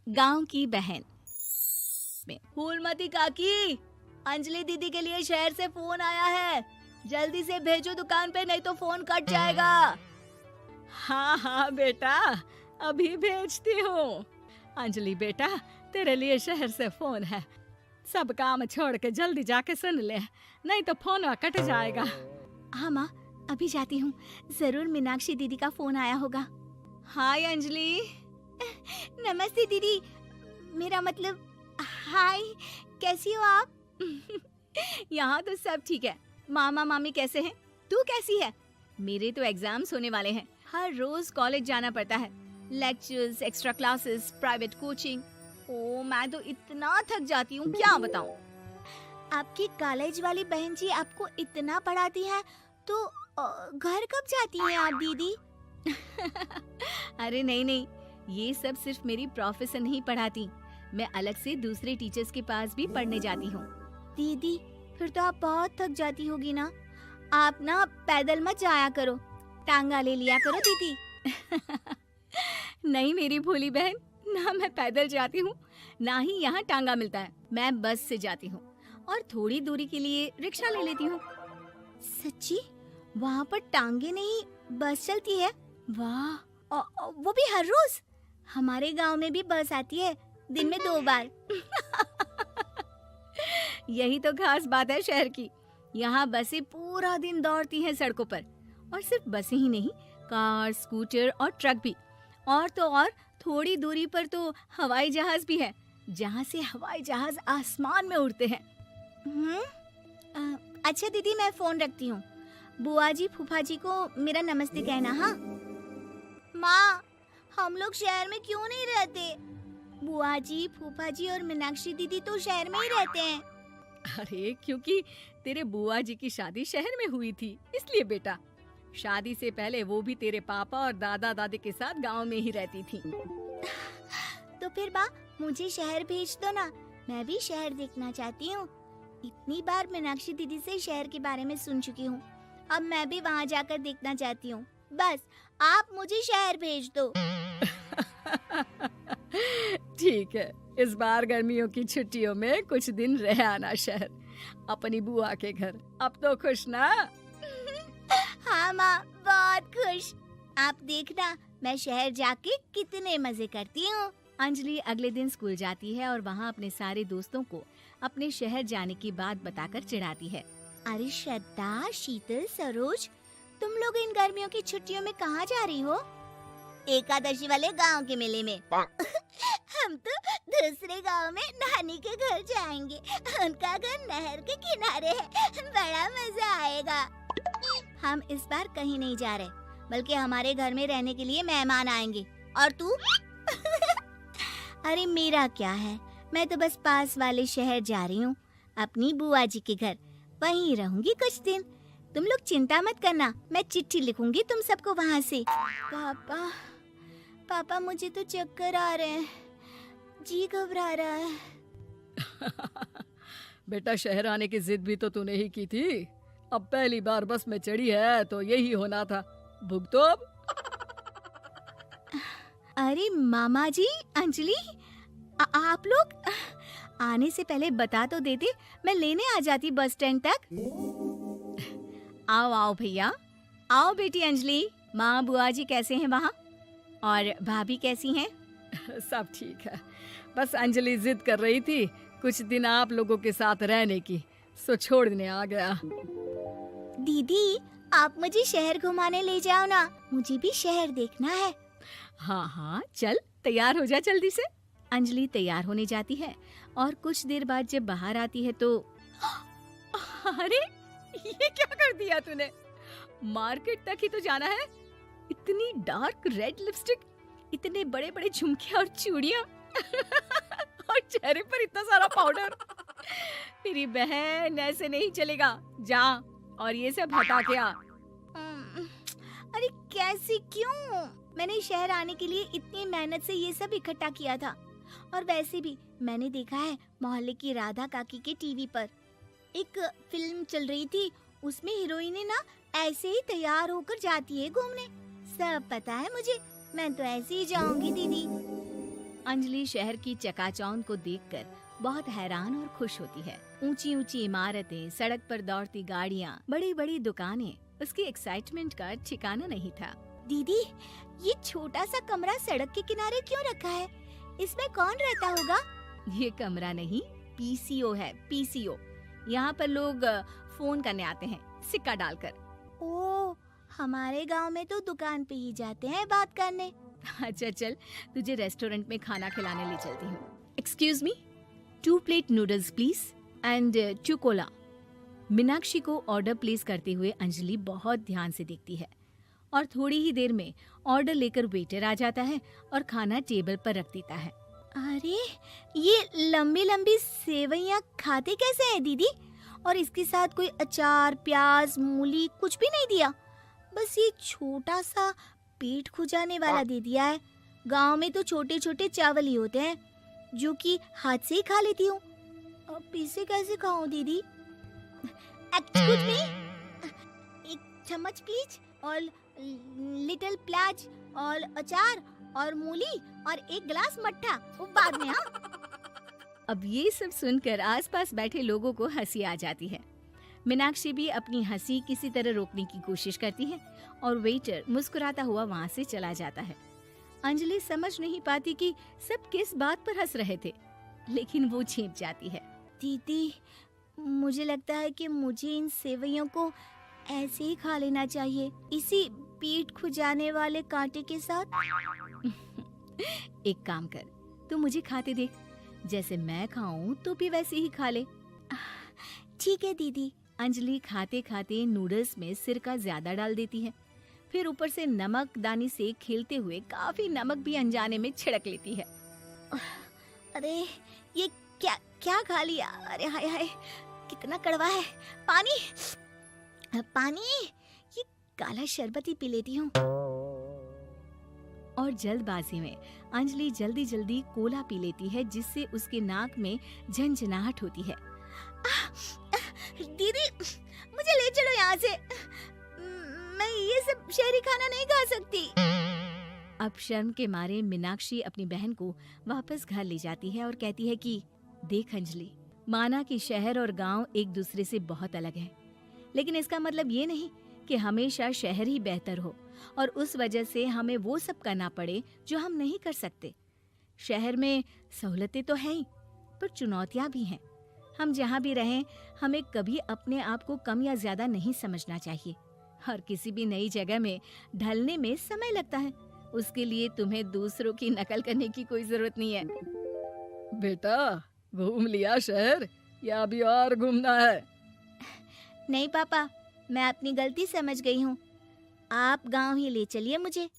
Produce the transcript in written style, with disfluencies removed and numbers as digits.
गांव की बहन में। फूलमती काकी, अंजलि दीदी के लिए शहर से फोन आया है, जल्दी से भेजो दुकान पे, नहीं तो फोन कट जाएगा। हाँ हाँ बेटा, अभी भेजती हूँ। अंजलि बेटा, तेरे लिए शहर से फोन है, सब काम छोड़ के जल्दी जाके सुन ले, नहीं तो फोन कट जाएगा। हाँ माँ, अभी जाती हूँ, जरूर मीनाक्षी दीदी का फोन आया होगा। हाय अंजलि। नमस्ते दीदी, मेरा मतलब हाय, कैसी हो आप? यहाँ तो सब ठीक है। मामा मामी कैसे हैं? तू कैसी है? मेरे तो एग्जाम्स होने वाले हैं, हर रोज कॉलेज जाना पड़ता है, lectures, extra classes, private coaching. ओ मैं तो इतना थक जाती हूँ, क्या बताऊँ। आपकी कॉलेज वाली बहन जी आपको इतना पढ़ाती है, तो घर कब जाती हैं आप दीदी? अरे नहीं नहीं, ये सब सिर्फ मेरी प्रोफेसर नहीं पढ़ाती, मैं अलग से दूसरे टीचर्स के पास भी पढ़ने जाती हूँ। दीदी फिर तो आप बहुत थक जाती होगी ना, आप ना पैदल मत जाया करो, टांगा ले लिया करो दीदी। नहीं मेरी भोली बहन, ना मैं पैदल जाती हूँ, ना ही यहाँ टांगा मिलता है, मैं बस से जाती हूँ और थोड़ी दूरी के लिए रिक्शा ले लेती हूँ। सच्ची? वहाँ पर टांगे नहीं बस चलती है? वाह, वो भी हर रोज? हमारे गांव में भी बस आती है, दिन में 2 बार। यही तो खास बात है शहर की, यहाँ बसें पूरा दिन दौड़ती हैं सड़कों पर, और सिर्फ बसें ही नहीं, कार, स्कूटर और ट्रक भी, और तो और थोड़ी दूरी पर तो हवाई जहाज भी है, जहाँ से हवाई जहाज आसमान में उड़ते हैं। अच्छा दीदी, मैं फोन रखती हूँ, बुआ जी फूफा जी को मेरा नमस्ते कहना। हाँ माँ, हम लोग शहर में क्यों नहीं रहते? बुआ जी, फूफा जी और मीनाक्षी दीदी तो शहर में ही रहते हैं। अरे क्योंकि तेरे बुआ जी की शादी शहर में हुई थी, इसलिए बेटा। शादी से पहले वो भी तेरे पापा और दादा दादी के साथ गांव में ही रहती थी। तो फिर बा, मुझे शहर भेज दो ना, मैं भी शहर देखना चाहती हूँ। इतनी बार मीनाक्षी दीदी से शहर के बारे में सुन चुकी हूँ, अब मैं भी वहाँ जाकर देखना चाहती हूँ। बस आप मुझे शहर भेज दो। ठीक है, इस बार गर्मियों की छुट्टियों में कुछ दिन रह आना शहर, अपनी बुआ के घर। अब तो खुश ना? हाँ माँ, बहुत खुश। आप देखना मैं शहर जाके कितने मजे करती हूँ। अंजलि अगले दिन स्कूल जाती है और वहाँ अपने सारे दोस्तों को अपने शहर जाने की बात बताकर चिढ़ाती है। अरे श्रद्धा, शीतल, सरोज, तुम लोग इन गर्मियों की छुट्टियों में कहाँ जा रही हो? एकादशी वाले गांव के मेले में। हम तो दूसरे गांव में नानी के घर जाएंगे, उनका घर नहर के किनारे है, बड़ा मजा आएगा। हम इस बार कहीं नहीं जा रहे, बल्कि हमारे घर में रहने के लिए मेहमान आएंगे। और तू? अरे मेरा क्या है, मैं तो बस पास वाले शहर जा रही हूँ, अपनी बुआ जी के घर, वहीं रहूंगी कुछ दिन। तुम लोग चिंता मत करना, मैं चिट्ठी लिखूंगी तुम सबको वहाँ से। पापा मुझे तो चक्कर आ रहे हैं, जी घबरा रहा है। बेटा शहर आने की जिद भी तो तूने ही की थी, अब पहली बार बस में चढ़ी है तो यही होना था, भुगतो अब। अरे मामा जी, अंजलि, आप लोग आने से पहले बता तो देते, मैं लेने आ जाती बस स्टैंड तक। आओ आओ भैया, आओ बेटी अंजलि। माँ बुआ जी कैसे हैं वहाँ, और भाभी कैसी हैं? सब ठीक है, बस अंजलि जिद कर रही थी कुछ दिन आप लोगों के साथ रहने की, सो छोड़ने आ गया। दीदी आप मुझे शहर घुमाने ले जाओ ना, मुझे भी शहर देखना है। हाँ हाँ चल, तैयार हो जा जल्दी से। अंजलि तैयार होने जाती है और कुछ देर बाद जब बाहर आती है तो अरे ये क्या कर दिया तूने, मार्केट तक ही तो जाना है, इतनी डार्क रेड लिपस्टिक, इतने बड़े बड़े झुमके और चूड़ियां और चेहरे पर इतना सारा पाउडर। मेरी बहन ऐसे नहीं चलेगा, जा और ये सब हटा के आ। अरे कैसे, क्यों? मैंने शहर आने के लिए इतनी मेहनत से ये सब इकट्ठा किया था, और वैसे भी मैंने देखा है मोहल्ले की राधा काकी के टीवी पर एक फिल्म चल रही थी, उसमें हीरोइन ना ऐसे ही तैयार होकर जाती है घूमने। सब पता है मुझे, मैं तो ऐसे ही जाऊंगी दीदी। अंजलि शहर की चकाचौंध को देखकर बहुत हैरान और खुश होती है। ऊंची ऊंची इमारतें, सड़क पर दौड़ती गाड़ियाँ, बड़ी बड़ी दुकानें, उसकी एक्साइटमेंट का ठिकाना नहीं था। दीदी, ये छोटा सा कमरा सड़क के किनारे क्यों रखा है? इसमें कौन रहता होगा? ये कमरा नहीं, पीसीओ है, पीसीओ। यहाँ पर लोग फोन करने आते हैं, सिक्का डालकर। ओह, हमारे गांव में तो दुकान पे ही जाते हैं बात करने। अच्छा चल, तुझे रेस्टोरेंट में खाना खिलाने ले चलती हूँ। Excuse me, 2 plate noodles please and 2 Cola. Meenakshi को ऑर्डर प्लेस करते हुए अंजलि बहुत ध्यान से देखती है और थोड़ी ही देर में ऑर्डर लेकर वेटर आ जाता है और खाना टेबल पर रख देता है। अरे, ये लंबी लंबी सेवइयाँ खाते कैसे हैं दीदी? और इसके साथ कोई अचार, प्याज, मूली कुछ भी नहीं दिया, बस ये छोटा सा पेट खुजाने वाला दे दिया है। गांव में तो छोटे छोटे चावल ही होते हैं जो कि हाथ से ही खा लेती हूँ। अब इसे कैसे खाऊं दीदी? एक्सक्यूज मी, एक चम्मच प्लीज, और लिटिल प्याज और अचार और मूली और एक गिलास मट्ठा, वो बाद में। हाँ, अब ये सब सुनकर आसपास बैठे लोगों को हंसी आ जाती है। मीनाक्षी भी अपनी हंसी किसी तरह रोकने की कोशिश करती है और वेटर मुस्कुराता हुआ वहाँ से चला जाता है। अंजलि समझ नहीं पाती कि सब किस बात पर हंस रहे थे, लेकिन वो छिप जाती है। दीदी, मुझे लगता है कि मुझे इन सेवइयों को ऐसे ही खा लेना चाहिए, इसी पेट खुजाने वाले कांटे के साथ। एक काम कर, तू मुझे खाते देख, जैसे मैं खाऊं तो भी वैसे ही खा ले। ठीक है दीदी। अंजलि खाते खाते नूडल्स में सिरका ज्यादा डाल देती है, फिर ऊपर से नमक दानी से खेलते हुए काफी नमक भी अनजाने में छिड़क लेती है। अरे, ये क्या क्या खा लिया? अरे हाय हाय, कितना कड़वा है। पानी पानी, ये काला शरबत ही पी लेती हूँ। और जल्दबाजी में अंजलि जल्दी जल्दी कोला पी लेती है, जिससे उसके नाक में झंझनाहट होती है। दीदी, मुझे ले चलो यहाँ से। मैं ये सब शहरी खाना नहीं खा सकती। अब शर्म के मारे मीनाक्षी अपनी बहन को वापस घर ले जाती है और कहती है कि देख अंजलि, माना कि शहर और गांव एक दूसरे से बहुत अलग हैं, लेकिन इसका मतलब ये नहीं कि हमेशा शहर ही बेहतर हो और उस वजह से हमें वो सब करना पड़े जो हम नहीं कर सकते। शहर में सहूलतें तो हैं ही, पर चुनौतियां भी हैं। हम जहाँ भी रहें, हमें कभी अपने आप को कम या ज्यादा नहीं समझना चाहिए। और किसी भी नई जगह में ढलने में समय लगता है, उसके लिए तुम्हें दूसरों की नकल करने की कोई जरूरत नहीं है। बेटा, घूम लिया शहर या अभी और घूमना है? नहीं पापा, मैं अपनी गलती समझ गई हूँ। आप गांव ही ले चलिए मुझे।